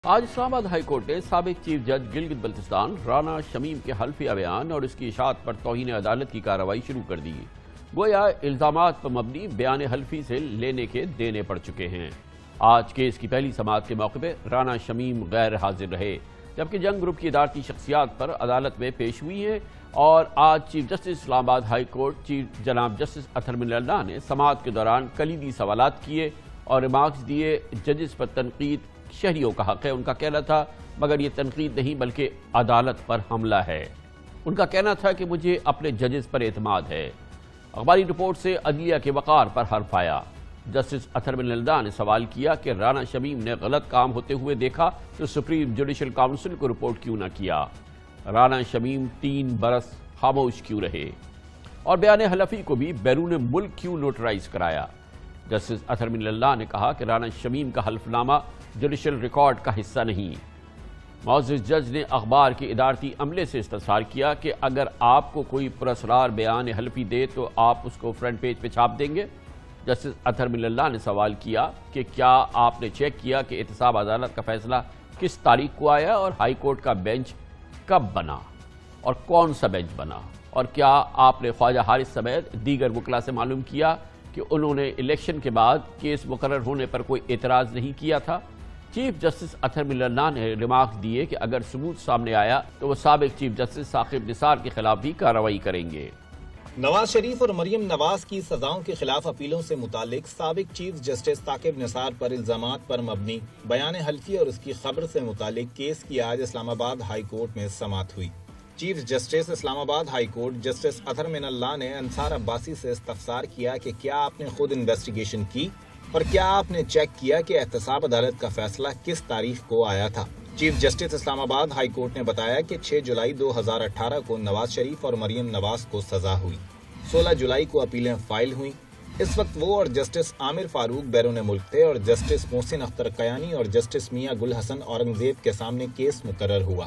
آج اسلام آباد high court نے سابق چیف جج گلگت بلتستان رانا شمیم کے حلفیہ بیان اور اس کی اشاعت پر توہین عدالت کی کارروائی شروع کر دی۔ گویا الزامات پر مبنی بیان حلفی سے لینے کے دینے پڑ چکے ہیں۔ آج کیس کی پہلی سماعت کے موقع پہ رانا شمیم غیر حاضر رہے، جبکہ جنگ گروپ کی ادارتی شخصیات پر عدالت میں پیش ہوئی ہیں اور آج چیف جسٹس اسلام آباد ہائی کورٹ چیف جناب جسٹس اطہر من اللہ نے سماعت کے دوران کلیدی سوالات کیے اور ریمارکس دیے۔ ججز پر تنقید شہریوں کا حق ہے، ان کا کہنا تھا، مگر یہ تنقید نہیں بلکہ عدالت پر حملہ ہے۔ ان کا کہنا تھا کہ مجھے اپنے ججز پر اعتماد ہے۔ اخباری رپورٹ سے عدلیہ کے وقار پر حرف آیا۔ جسٹس اطہر من اللہ نے سوال کیا کہ رانا شمیم نے غلط کام ہوتے ہوئے دیکھا تو سپریم جوڈیشل کونسل کو رپورٹ کیوں نہ کیا؟ رانا شمیم 3 برس خاموش کیوں رہے اور بیان حلفی کو بھی بیرون ملک کیوں نوٹرائز کرایا؟ جسٹس اطہر من اللہ نے کہا کہ رانا شمیم کا حلف نامہ جوڈیشل ریکارڈ کا حصہ نہیں۔ معزز جج نے اخبار کے ادارتی عملے سے استفسار کیا کہ اگر آپ کو کوئی پراسرار بیان حلفی دے تو آپ اس کو فرنٹ پیج پہ چھاپ دیں گے؟ جسٹس اطہر من اللہ نے سوال کیا کہ کیا آپ نے چیک کیا کہ احتساب عدالت کا فیصلہ کس تاریخ کو آیا اور ہائی کورٹ کا بینچ کب بنا اور کون سا بینچ بنا؟ اور کیا آپ نے خواجہ حارث سمیت دیگر وکلاء سے معلوم کیا کہ انہوں نے الیکشن کے بعد کیس مقرر ہونے پر کوئی اعتراض نہیں کیا تھا؟ چیف جسٹس اطہر من اللہ نے ریمارکس دیے کہ اگر ثبوت سامنے آیا تو وہ سابق چیف جسٹس ثاقب نثار کے خلاف بھی کارروائی کریں گے۔ نواز شریف اور مریم نواز کی سزاؤں کے خلاف اپیلوں سے متعلق سابق چیف جسٹس ثاقب نثار پر الزامات پر مبنی بیان حلفی اور اس کی خبر سے متعلق کیس کی آج اسلام آباد ہائی کورٹ میں سماعت ہوئی۔ چیف جسٹس اسلام آباد ہائی کورٹ جسٹس اطہر من اللہ نے انصار عباسی سے استفسار کیا کہ کیا آپ نے خود انویسٹیگیشن کی اور کیا آپ نے چیک کیا کہ احتساب عدالت کا فیصلہ کس تاریخ کو آیا تھا؟ چیف جسٹس اسلام آباد ہائی کورٹ نے بتایا کہ 6 جولائی 2018 کو نواز شریف اور مریم نواز کو سزا ہوئی۔ 16 جولائی کو اپیلیں فائل ہوئیں۔ اس وقت وہ اور جسٹس عامر فاروق بیرون ملک تھے اور جسٹس محسن اختر قیانی اور جسٹس میاں گل حسن اورنگزیب کے سامنے کیس مقرر ہوا۔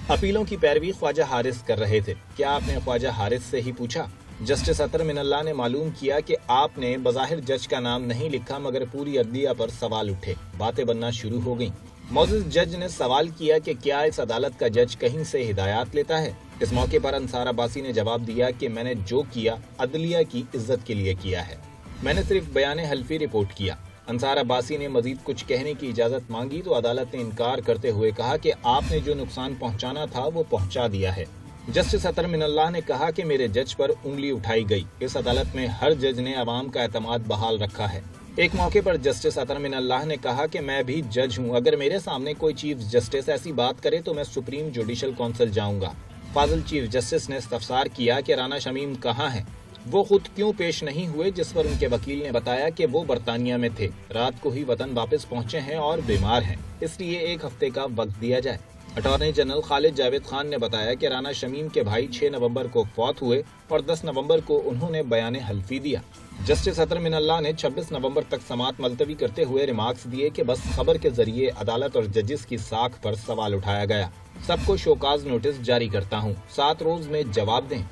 اپیلوں کی پیروی خواجہ حارث کر رہے تھے۔ کیا آپ نے خواجہ حارث سے ہی پوچھا؟ جسٹس اطہر من اللہ نے معلوم کیا کہ آپ نے بظاہر جج کا نام نہیں لکھا مگر پوری عدلیہ پر سوال اٹھے، باتیں بننا شروع ہو گئیں۔ معزز جج نے سوال کیا کہ کیا اس عدالت کا جج کہیں سے ہدایات لیتا ہے؟ اس موقع پر انصار عباسی نے جواب دیا کہ میں نے جو کیا عدلیہ کی عزت کے لیے کیا ہے، میں نے صرف بیان حلفی رپورٹ کیا۔ انصار عباسی نے مزید کچھ کہنے کی اجازت مانگی تو عدالت نے انکار کرتے ہوئے کہا کہ آپ نے جو نقصان پہنچانا تھا وہ پہنچا دیا ہے۔ جسٹس اطہر من اللہ نے کہا کہ میرے جج پر انگلی اٹھائی گئی۔ اس عدالت میں ہر جج نے عوام کا اعتماد بحال رکھا ہے۔ ایک موقع پر جسٹس اطہر من اللہ نے کہا کہ میں بھی جج ہوں، اگر میرے سامنے کوئی چیف جسٹس ایسی بات کرے تو میں سپریم جوڈیشل کونسل جاؤں گا۔ فاضل چیف جسٹس نے استفسار کیا کہ رانا شمیم کہاں ہیں؟ وہ خود کیوں پیش نہیں ہوئے؟ جس پر ان کے وکیل نے بتایا کہ وہ برطانیہ میں تھے، رات کو ہی وطن واپس پہنچے ہیں اور بیمار ہیں، اس لیے 1 ہفتے کا وقت دیا جائے۔ اٹارنی جنرل خالد جاوید خان نے بتایا کہ رانا شمیم کے بھائی 6 نومبر کو فوت ہوئے اور 10 نومبر کو انہوں نے بیان حلفی دیا۔ جسٹس اطہر من اللہ نے 26 نومبر تک سماعت ملتوی کرتے ہوئے ریمارکس دیے کہ بس خبر کے ذریعے عدالت اور ججز کی ساکھ پر سوال اٹھایا گیا۔ سب کو شوکاز نوٹس جاری کرتا ہوں، 7 روز میں جواب دیں۔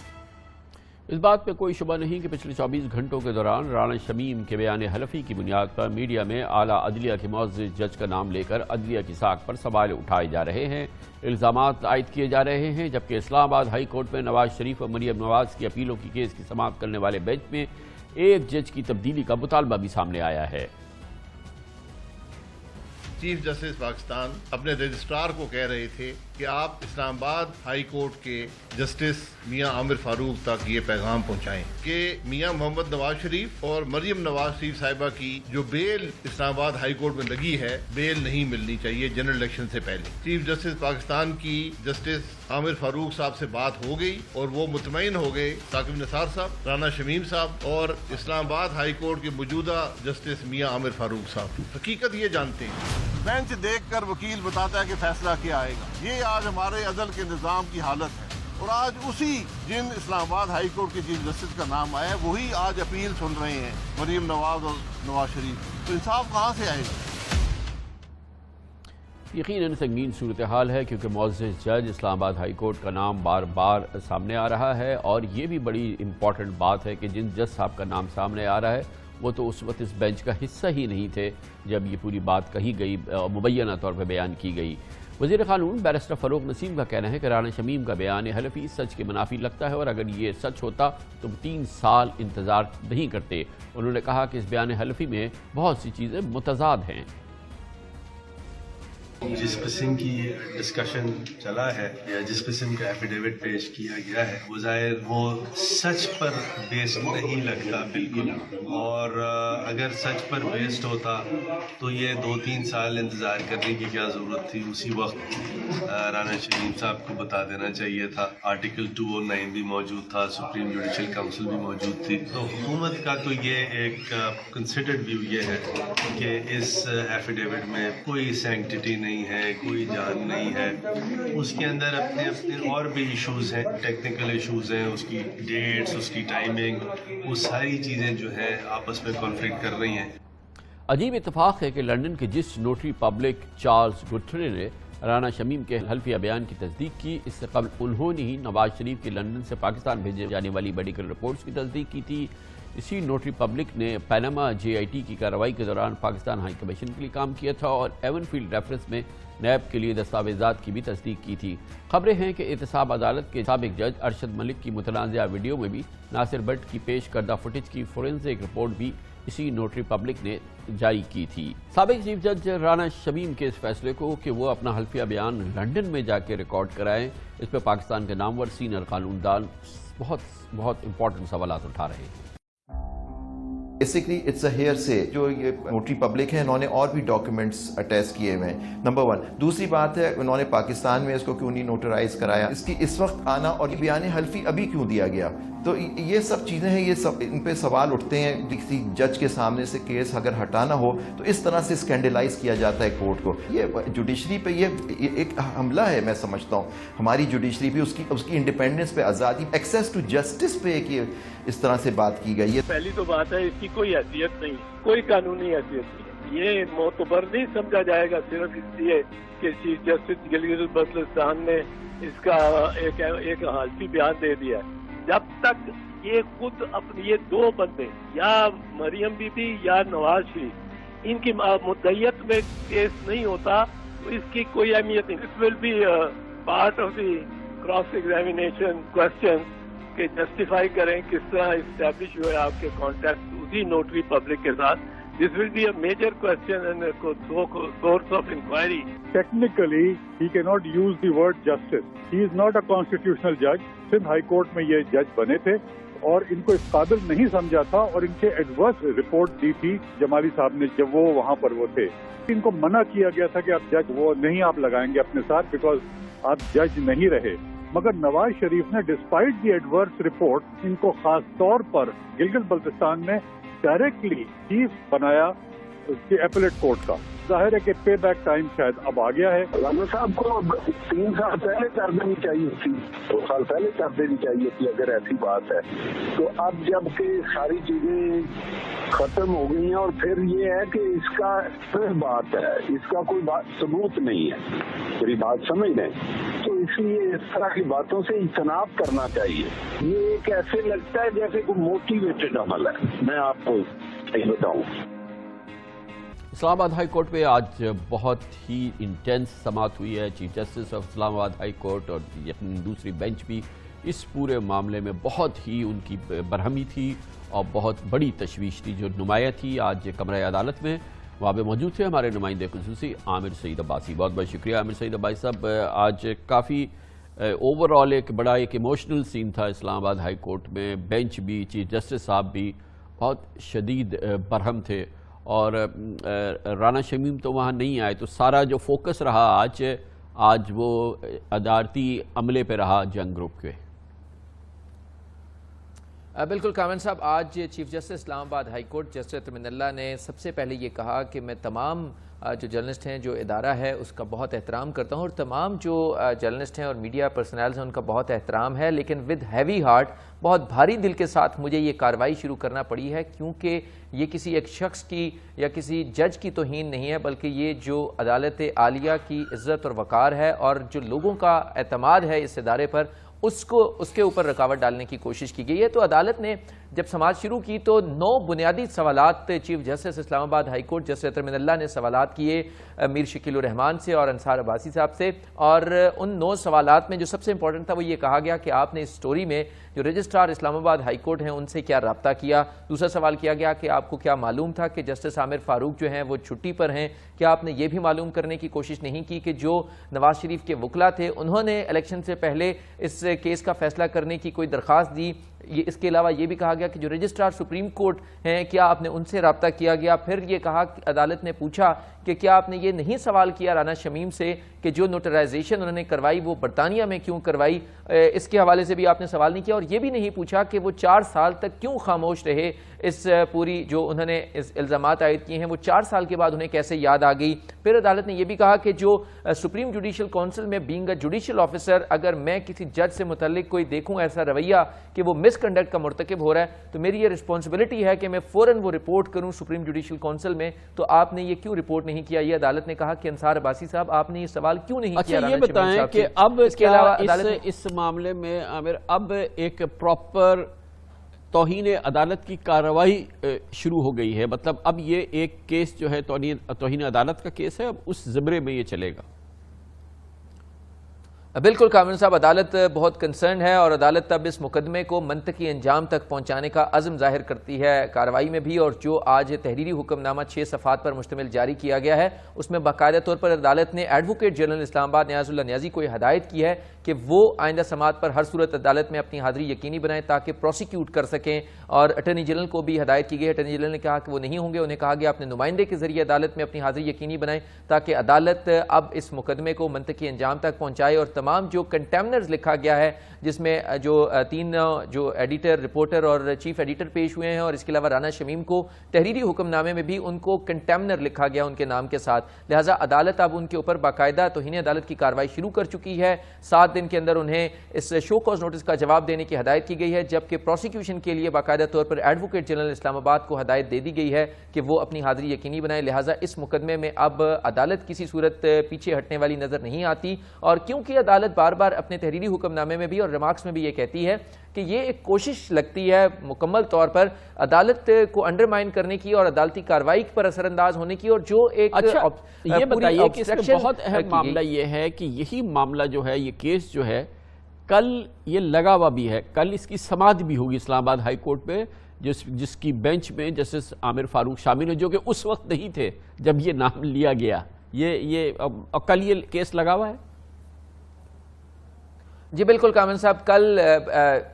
اس بات پہ کوئی شبہ نہیں کہ پچھلے 24 گھنٹوں کے دوران رانا شمیم کے بیان حلفی کی بنیاد پر میڈیا میں اعلیٰ عدلیہ کے معزز جج کا نام لے کر عدلیہ کی ساکھ پر سوال اٹھائے جا رہے ہیں، الزامات عائد کیے جا رہے ہیں، جبکہ اسلام آباد ہائی کورٹ میں نواز شریف اور مریم نواز کی اپیلوں کی کیس کی سماعت کرنے والے بینچ میں ایک جج کی تبدیلی کا مطالبہ بھی سامنے آیا ہے۔ چیف جسٹس پاکستان اپنے رجسٹرار کو کہہ رہے تھے کہ آپ اسلام آباد ہائی کورٹ کے جسٹس میاں عامر فاروق تک یہ پیغام پہنچائیں کہ میاں محمد نواز شریف اور مریم نواز شریف صاحبہ کی جو بیل اسلام آباد ہائی کورٹ میں لگی ہے، بیل نہیں ملنی چاہیے جنرل الیکشن سے پہلے۔ چیف جسٹس پاکستان کی جسٹس عامر فاروق صاحب سے بات ہو گئی اور وہ مطمئن ہو گئے، ثاقب نثار صاحب، رانا شمیم صاحب اور اسلام آباد ہائی کورٹ کے موجودہ جسٹس میاں عامر فاروق صاحب حقیقت یہ جانتے ہیں۔ بینچ دیکھ کر وکیل بتاتا ہے کہ فیصلہ کیا آئے گا، یہ آج ہمارے عدل کے نظام کی حالت ہے، اور آج اسی جن اسلام آباد ہائی کورٹ کے چیف جسٹس کا نام آیا ہے وہی آج اپیل سن رہے ہیں، مریم نواز اور نواز شریف، تو انصاف کہاں سے آئے گا؟ یقیناً سنگین صورتحال ہے کیونکہ معزز جج اسلام آباد ہائی کورٹ کا نام بار بار سامنے آ رہا ہے، اور یہ بھی بڑی امپورٹنٹ بات ہے کہ جن جج صاحب کا نام سامنے آ رہا ہے وہ تو اس وقت اس بینچ کا حصہ ہی نہیں تھے جب یہ پوری بات کہی گئی، مبینہ طور پہ بیان کی گئی۔ وزیر قانون بیرسٹر فاروق نسیم کا کہنا ہے کہ رانا شمیم کا بیان حلفی سچ کے منافی لگتا ہے، اور اگر یہ سچ ہوتا تو 3 سال انتظار نہیں کرتے۔ انہوں نے کہا کہ اس بیان حلفی میں بہت سی چیزیں متضاد ہیں۔ جس قسم کی ڈسکشن چلا ہے یا جس قسم کا ایفیڈیوٹ پیش کیا گیا ہے وہ ظاہر وہ سچ پر بیسڈ نہیں لگتا بالکل، اور اگر سچ پر بیسڈ ہوتا تو یہ 2-3 سال انتظار کرنے کی کیا ضرورت تھی؟ اسی وقت رانا شمیم صاحب کو بتا دینا چاہیے تھا۔ آرٹیکل 209 بھی موجود تھا، سپریم جوڈیشل کونسل بھی موجود تھی۔ تو حکومت کا تو یہ ایک کنسیڈرڈ ویو یہ ہے کہ اس ایفیڈیوٹ میں کوئی سینکٹیٹی نہیں ہے، کوئی جان نہیں ہے، اس کے اندر اپنے اور بھی ایشوز ہیں، ٹیکنیکل ایشوز ہیں، اس کی ڈیٹس، اس کی ٹائمنگ، وہ ساری چیزیں جو ہیں آپس میں کانفلکٹ کر رہی ہیں۔ عجیب اتفاق ہے کہ لندن کے جس نوٹری پبلک چارلز گٹرے نے رانا شمیم کے حلفیہ بیان کی تصدیق کی، اس سے قبل انہوں نے ہی نواز شریف کی لندن سے پاکستان بھیجے جانے والی میڈیکل رپورٹس کی تصدیق کی تھی۔ اسی نوٹری پبلک نے پیناما JIT کی کارروائی کے دوران پاکستان ہائی کمیشن کے لیے کام کیا تھا، اور ایون فیلڈ ریفرنس میں نیب کے لیے دستاویزات کی بھی تصدیق کی تھی۔ خبریں ہیں کہ احتساب عدالت کے سابق جج ارشد ملک کی متنازعہ ویڈیو میں بھی ناصر بٹ کی پیش کردہ فوٹیج کی فورینسک رپورٹ بھی اسی نوٹری پبلک نے جاری کی تھی۔ سابق چیف جج رانا شمیم کے اس فیصلے کو کہ وہ اپنا حلفیہ بیان لندن میں جا کے ریکارڈ کرائیں، اس پہ پاکستان کے نامور سینئر قانون دان بہت امپورٹنٹ سوالات اٹھا رہے ہیں۔ بیسکلی اٹس اے ہیئر سے، جو یہ نوٹری پبلک ہے انہوں نے اور بھی ڈاکیومنٹس اٹیچ کیے ہوئے ہیں، نمبر 1۔ دوسری بات ہے انہوں نے پاکستان میں اس کو کیوں نہیں نوٹرائز کرایا، اس کی اس وقت آنا اور یہ بیان حلفی ابھی کیوں دیا گیا؟ تو یہ سب چیزیں ہیں، یہ سب ان پہ سوال اٹھتے ہیں۔ کسی جج کے سامنے سے کیس اگر ہٹانا ہو تو اس طرح سے اسکینڈلائز کیا جاتا ہے کورٹ کو۔ یہ جوڈیشری پہ یہ ایک حملہ ہے، میں سمجھتا ہوں ہماری جوڈیشری پہ، اس کی انڈیپینڈنس پہ، آزادی، ایکسیس ٹو جسٹس پہ اس طرح سے بات کی گئی ہے۔ پہلی تو بات ہے اس کی کوئی حیثیت نہیں، کوئی قانونی حیثیت نہیں۔ یہ معتبر نہیں سمجھا جائے گا صرف اس لیے کہ چیف جسٹس گلگت بلتستان نے اس کا ایک حالفی بیان دے دیا ہے۔ جب تک یہ خود اپنے یہ 2 بندے، یا مریم بی بی یا نواز شریف، ان کی مدعیت میں کیس نہیں ہوتا تو اس کی کوئی اہمیت نہیں۔ This will be part of the cross examination questions کہ جسٹیفائی کریں کس طرح اسٹیبلش ہوئے آپ کے کانٹیکٹ اسی نوٹری پبلک کے ساتھ۔ This will be a major question and a source of inquiry. Technically, he cannot use the word justice. He is not a constitutional judge. Sindh high court میں یہ جج بنے تھے اور ان کو اس قابل نہیں سمجھا تھا، اور ان کے ایڈورس رپورٹ دی تھی جمالی صاحب نے جب وہ وہاں پر وہ تھے۔ ان کو منع کیا گیا تھا کہ آپ جج وہ نہیں آپ لگائیں گے اپنے ساتھ، بیکاز آپ جج نہیں رہے۔ مگر نواز شریف نے ڈسپائٹ دی ایڈورس رپورٹ ان کو خاص طور پر گلگت بلتستان میں ڈائریکٹلی چیف بنایا ایپلیٹ کورٹ کا۔ ظاہر ہے کہ پے بیک ٹائم شاید اب آ گیا ہے۔ رانا صاحب کو 3 سال پہلے کر دینی چاہیے تھی، 2 سال پہلے کر دینی چاہیے تھی اگر ایسی بات ہے تو۔ اب جب کہ ساری چیزیں ختم ہو گئی ہیں اور پھر یہ ہے کہ اس کا پھر بات ہے، اس کا کوئی ثبوت نہیں ہے، میری بات سمجھ لیں، تو اس لیے اس طرح کی باتوں سے اجتناب کرنا چاہیے۔ یہ ایک ایسے لگتا ہے جیسے کوئی موٹیویٹڈ عمل ہے، میں آپ کو صحیح بتاؤں۔ اسلام آباد ہائی کورٹ میں آج بہت ہی انٹینس سماعت ہوئی ہے۔ چیف جسٹس آف اسلام آباد ہائی کورٹ اور دوسری بینچ بھی اس پورے معاملے میں بہت ہی ان کی برہمی تھی اور بہت بڑی تشویش تھی جو نمایاں تھی۔ آج کمرہ عدالت میں وہاں پہ موجود تھے ہمارے نمائندے خصوصی عامر سعید عباسی۔ بہت بہت شکریہ عامر سعید عباسی صاحب۔ آج کافی اوور آل ایک بڑا ایک ایموشنل سین تھا اسلام آباد ہائی کورٹ میں۔ بینچ بھی، چیف جسٹس صاحب بھی بہت شدید برہم تھے، اور رانا شمیم تو وہاں نہیں آئے، تو سارا جو فوکس رہا آج وہ عدالتی عملے پہ رہا جنگ گروپ کے۔ بالکل کامن صاحب، آج چیف جسٹس اسلام آباد ہائی کورٹ جسٹس من اللہ نے سب سے پہلے یہ کہا کہ میں تمام جو جرنلسٹ ہیں، جو ادارہ ہے اس کا بہت احترام کرتا ہوں، اور تمام جو جرنلسٹ ہیں اور میڈیا پرسنلز ہیں ان کا بہت احترام ہے، لیکن ود ہیوی ہارٹ، بہت بھاری دل کے ساتھ مجھے یہ کارروائی شروع کرنا پڑی ہے، کیونکہ یہ کسی ایک شخص کی یا کسی جج کی توہین نہیں ہے، بلکہ یہ جو عدالت عالیہ کی عزت اور وقار ہے اور جو لوگوں کا اعتماد ہے اس ادارے پر، اس کے اوپر رکاوٹ ڈالنے کی کوشش کی گئی ہے۔ تو عدالت نے جب سماعت شروع کی تو 9 بنیادی سوالات چیف جسٹس اسلام آباد ہائی کورٹ جسٹس اطہر من اللہ نے سوالات کیے میر شکیل الرحمان سے اور انصار عباسی صاحب سے، اور ان 9 سوالات میں جو سب سے امپورٹنٹ تھا وہ یہ کہا گیا کہ آپ نے اس سٹوری میں جو رجسٹرار اسلام آباد ہائی کورٹ ہیں ان سے کیا رابطہ کیا۔ دوسرا سوال کیا گیا کہ آپ کو کیا معلوم تھا کہ جسٹس عامر فاروق جو ہیں وہ چھٹی پر ہیں، کیا آپ نے یہ بھی معلوم کرنے کی کوشش نہیں کی کہ جو نواز شریف کے وکلا تھے انہوں نے الیکشن سے پہلے اس کیس کا فیصلہ کرنے کی کوئی درخواست دی۔ اس کے علاوہ یہ بھی کہا گیا کہ جو رجسٹرار سپریم کورٹ ہیں کیا آپ نے ان سے رابطہ کیا گیا۔ پھر یہ کہا کہ عدالت نے پوچھا کہ کیا آپ نے یہ نہیں سوال کیا رانا شمیم سے کہ جو نوٹرائزیشن انہوں نے کروائی وہ برطانیہ میں کیوں کروائی، اس کے حوالے سے بھی آپ نے سوال نہیں کیا، اور یہ بھی نہیں پوچھا کہ وہ 4 سال تک کیوں خاموش رہے، اس پوری جو انہوں نے اس الزامات عائد کیے ہیں وہ 4 سال کے بعد انہیں کیسے یاد آ گئی۔ پھر عدالت نے یہ بھی کہا کہ جو سپریم جوڈیشل کونسل میں بینگ اے جوڈیشل آفیسر اگر میں کسی جج سے متعلق کوئی دیکھوں ایسا رویہ کہ وہ مس کنڈکٹ کا مرتکب ہو رہا ہے تو میری یہ رسپانسبلٹی ہے کہ میں فوراً وہ رپورٹ کروں سپریم جوڈیشل کونسل میں، تو آپ نے یہ کیوں رپورٹ نہیں کیا۔ یہ عدالت نے کہا کہ انصار عباسی صاحب آپ نے یہ سوال کیوں نہیں کیا۔ اچھا یہ بتائیں کہ اب اس معاملے میں عامر اب ایک پراپر توہین عدالت کی کارروائی شروع ہو گئی ہے، مطلب اب یہ ایک کیس جو ہے توہین عدالت کا کیس ہے، اب اس زمرے میں یہ چلے گا۔ بالکل کامران صاحب، عدالت بہت کنسرن ہے اور عدالت اب اس مقدمے کو منطقی انجام تک پہنچانے کا عزم ظاہر کرتی ہے کارروائی میں بھی، اور جو آج تحریری حکم نامہ 6 صفحات پر مشتمل جاری کیا گیا ہے اس میں باقاعدہ طور پر عدالت نے ایڈوکیٹ جنرل اسلام آباد نیاز اللہ نیازی کو ہدایت کی ہے کہ وہ آئندہ سماعت پر ہر صورت عدالت میں اپنی حاضری یقینی بنائیں تاکہ پروسیکیوٹ کر سکیں، اور اٹارنی جنرل کو بھی ہدایت کی گئی ہے۔ اٹارنی جنرل نے کہا کہ وہ نہیں ہوں گے، انہیں کہا گیا اپنے نمائندے کے ذریعے عدالت میں اپنی حاضری یقینی بنائیں تاکہ عدالت اب اس مقدمے کو منطقی انجام تک پہنچائے، اور تمام جو کنٹیمنرز لکھا گیا ہے جس میں جو 3 جو ایڈیٹر، رپورٹر اور چیف ایڈیٹر پیش ہوئے ہیں، اور اس کے علاوہ رانا شمیم کو تحریری حکم نامے میں بھی ان کو کنٹیمنر لکھا گیا ان کے نام کے ساتھ، لہٰذا عدالت اب ان کے اوپر باقاعدہ توہین عدالت کی کارروائی شروع کر چکی ہے۔ 7 دن کے اندر انہیں اس شو کاز نوٹس کا جواب دینے کی ہدایت کی گئی ہے، جبکہ پروسیکیوشن کے لیے باقاعدہ طور پر ایڈوکیٹ جنرل اسلام آباد کو ہدایت دے دی گئی ہے کہ وہ اپنی حاضری یقینی بنائیں، لہٰذا اس مقدمے میں اب عدالت کسی صورت پیچھے ہٹنے والی نظر نہیں آتی، اور کیونکہ عدالت بار بار اپنے تحریری حکم نامے میں بھی اور ریمارکس میں بھی یہ کہتی ہے کہ یہ ایک کوشش لگتی ہے مکمل طور پر عدالت کو انڈرمائن کرنے کی اور عدالتی کارروائی پر اثر انداز ہونے کی، اور جو ایک یہ بتائیے کہ اس میں بہت اہم معاملہ یہ ہے کہ یہی معاملہ جو ہے، یہ کیس جو ہے کل یہ لگا ہوا بھی ہے، کل اس کی سماعت بھی ہوگی اسلام آباد ہائی کورٹ میں، جس کی بینچ میں جسٹس عامر فاروق شامل ہیں جو کہ اس وقت نہیں تھے جب یہ نام لیا گیا۔ یہ کل یہ کیس لگا ہوا ہے۔ جی بالکل کامران صاحب، کل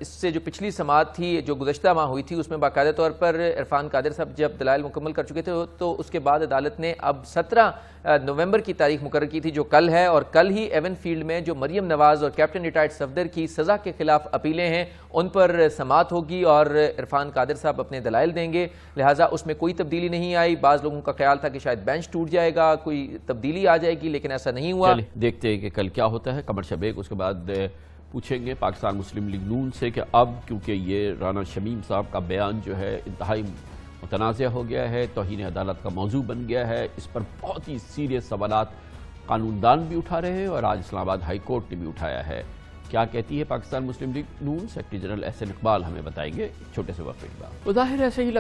اس سے جو پچھلی سماعت تھی جو گزشتہ ماہ ہوئی تھی اس میں باقاعدہ طور پر عرفان قادر صاحب جب دلائل مکمل کر چکے تھے تو اس کے بعد عدالت نے اب 17 نومبر کی تاریخ مقرر کی تھی جو کل ہے، اور کل ہی ایون فیلڈ میں جو مریم نواز اور کیپٹن ریٹائرڈ صفدر کی سزا کے خلاف اپیلیں ہیں ان پر سماعت ہوگی اور عرفان قادر صاحب اپنے دلائل دیں گے، لہٰذا اس میں کوئی تبدیلی نہیں آئی۔ بعض لوگوں کا خیال تھا کہ شاید بینچ ٹوٹ جائے گا، کوئی تبدیلی آ جائے گی، لیکن ایسا نہیں ہوا۔ دیکھتے ہیں کہ کل کیا ہوتا ہے۔ قمر شبیک اس کے بعد پوچھیں گے پاکستان مسلم لیگ نون سے کہ اب کیونکہ یہ رانا شمیم صاحب کا بیان جو ہے انتہائی متنازع ہو گیا ہے، توہین عدالت کا موضوع بن گیا ہے، اس پر بہت ہی سیریس سوالات قانون دان بھی اٹھا رہے ہیں اور آج اسلام آباد ہائی کورٹ نے بھی اٹھایا ہے۔ کیا کہتی ہے پاکستان مسلم لیگ نون؟ سیکرٹری جنرل احسن اقبال ہمیں بتائیں گے چھوٹے سے وقفے کے بعد۔ ظاہر ہے صحیح